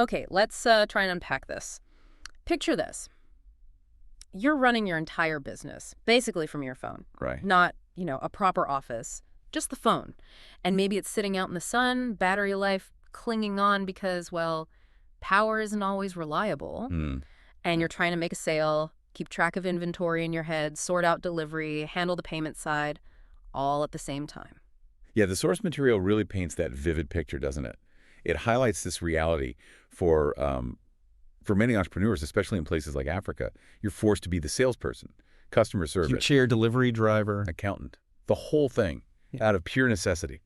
Okay, let's try and unpack this. Picture this. You're running your entire business, basically from your phone. Right. Not, a proper office, just the phone. And maybe it's sitting out in the sun, battery life clinging on because, well, power isn't always reliable. Hmm. And you're trying to make a sale, keep track of inventory in your head, sort out delivery, handle the payment side, all at the same time. Yeah, the source material really paints that vivid picture, doesn't it? It highlights this reality for many entrepreneurs, especially in places like Africa. You're forced to be the salesperson, customer service, Chair delivery driver. accountant, the whole thing, out of pure necessity.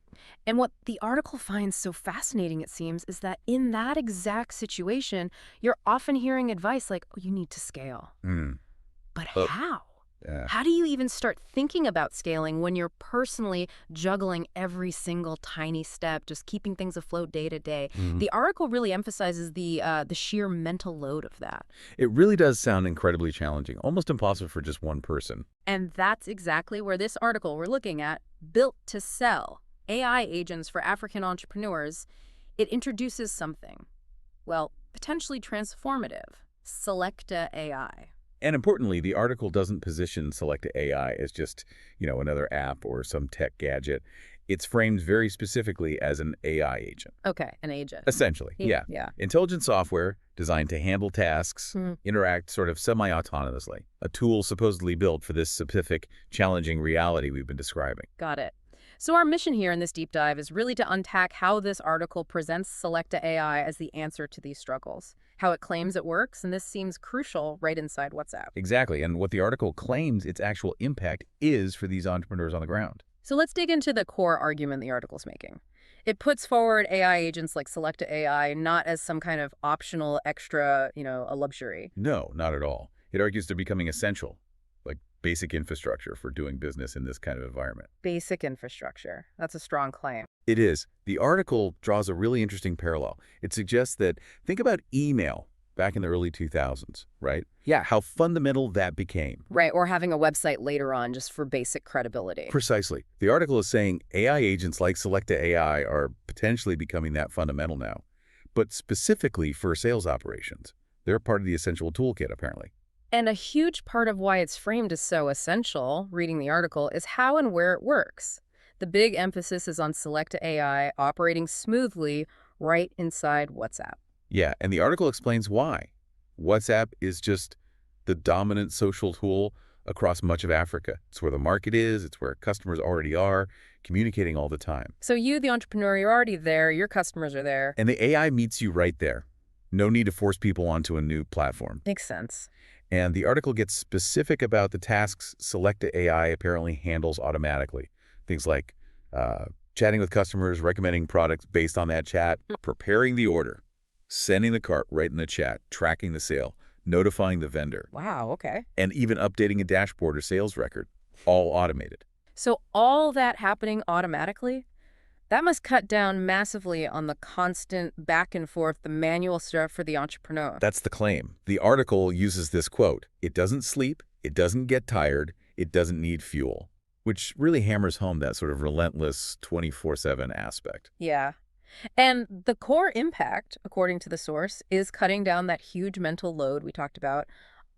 And what the article finds so fascinating, it seems, is that in that exact situation, you're often hearing advice like, oh, you need to scale. Hmm. But Oh. how? Yeah. How do you even start thinking about scaling when you're personally juggling every single tiny step, just keeping things afloat day to day? Mhm. The article really emphasizes the sheer mental load of that. It really does sound incredibly challenging, almost impossible for just one person. And that's exactly where this article we're looking at, Built to Sell, AI Agents for African Entrepreneurs, it introduces something, well, potentially transformative, Selekta AI. And importantly, the article doesn't position Selekta AI as just, another app or some tech gadget. It's framed very specifically as an AI agent. Okay, an agent. Essentially, yeah. Yeah. Intelligent software designed to handle tasks, Hmm. interact sort of semi-autonomously. A tool supposedly built for this specific, challenging reality we've been describing. Got it. So our mission here in this deep dive is really to unpack how this article presents Selekta AI as the answer to these struggles, how it claims it works, and this seems crucial right inside WhatsApp. Exactly, and what the article claims its actual impact is for these entrepreneurs on the ground. So let's dig into the core argument the article's making. It puts forward AI agents like Selekta AI not as some kind of optional extra, a luxury. No, not at all. It argues they're becoming essential, like basic infrastructure for doing business in this kind of environment. Basic infrastructure. That's a strong claim. It is. The article draws a really interesting parallel. It suggests that, think about email back in the early 2000s, right? Yeah. How fundamental that became. Right, or having a website later on just for basic credibility. Precisely. The article is saying AI agents like Selekta AI are potentially becoming that fundamental now, but specifically for sales operations. They're part of the essential toolkit, apparently. And a huge part of why it's framed as so essential, reading the article, is how and where it works. The big emphasis is on Selekta AI operating smoothly right inside WhatsApp. Yeah, and the article explains why. WhatsApp is just the dominant social tool across much of Africa. It's where the market is, it's where customers already are, communicating all the time. So you, the entrepreneur, you're already there, your customers are there. And the AI meets you right there. No need to force people onto a new platform. Makes sense. And the article gets specific about the tasks Selekta AI apparently handles automatically. Things like chatting with customers, recommending products based on that chat, preparing the order, sending the cart right in the chat, tracking the sale, notifying the vendor, Wow, okay. and even updating a dashboard or sales record, all automated. So all that happening automatically? That must cut down massively on the constant back and forth, the manual stuff for the entrepreneur. That's the claim. The article uses this quote: "It doesn't sleep, it doesn't get tired, it doesn't need fuel," which really hammers home that sort of relentless 24/7 aspect. Yeah. And the core impact, according to the source, is cutting down that huge mental load we talked about,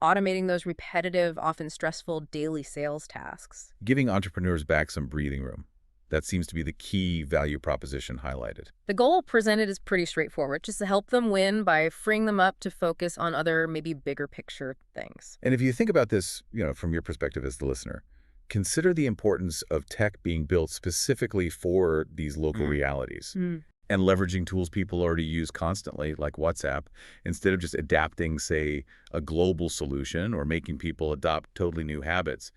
automating those repetitive, often stressful daily sales tasks. Giving entrepreneurs back some breathing room. That seems to be the key value proposition highlighted. The goal presented is pretty straightforward, just to help them win by freeing them up to focus on other, maybe bigger picture things. And if you think about this, from your perspective as the listener, consider the importance of tech being built specifically for these local realities and leveraging tools people already use constantly, like WhatsApp, instead of just adapting, say, a global solution or making people adopt totally new habits.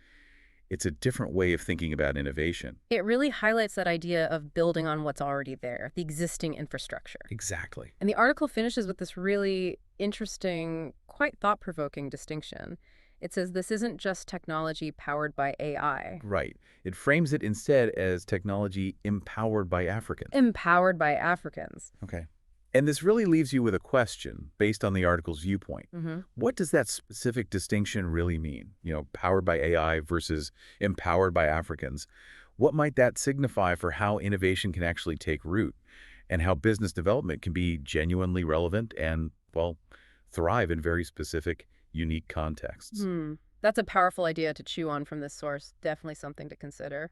It's a different way of thinking about innovation. It really highlights that idea of building on what's already there, the existing infrastructure. Exactly. And the article finishes with this really interesting, quite thought-provoking distinction. It says this isn't just technology powered by AI. Right. It frames it instead as technology empowered by Africans. Empowered by Africans. Okay. And this really leaves you with a question based on the article's viewpoint. What does that specific distinction really mean? Powered by AI versus empowered by Africans. What might that signify for how innovation can actually take root? and how business development can be genuinely relevant and, well, thrive in very specific, unique contexts. That's a powerful idea to chew on from this source. Definitely something to consider.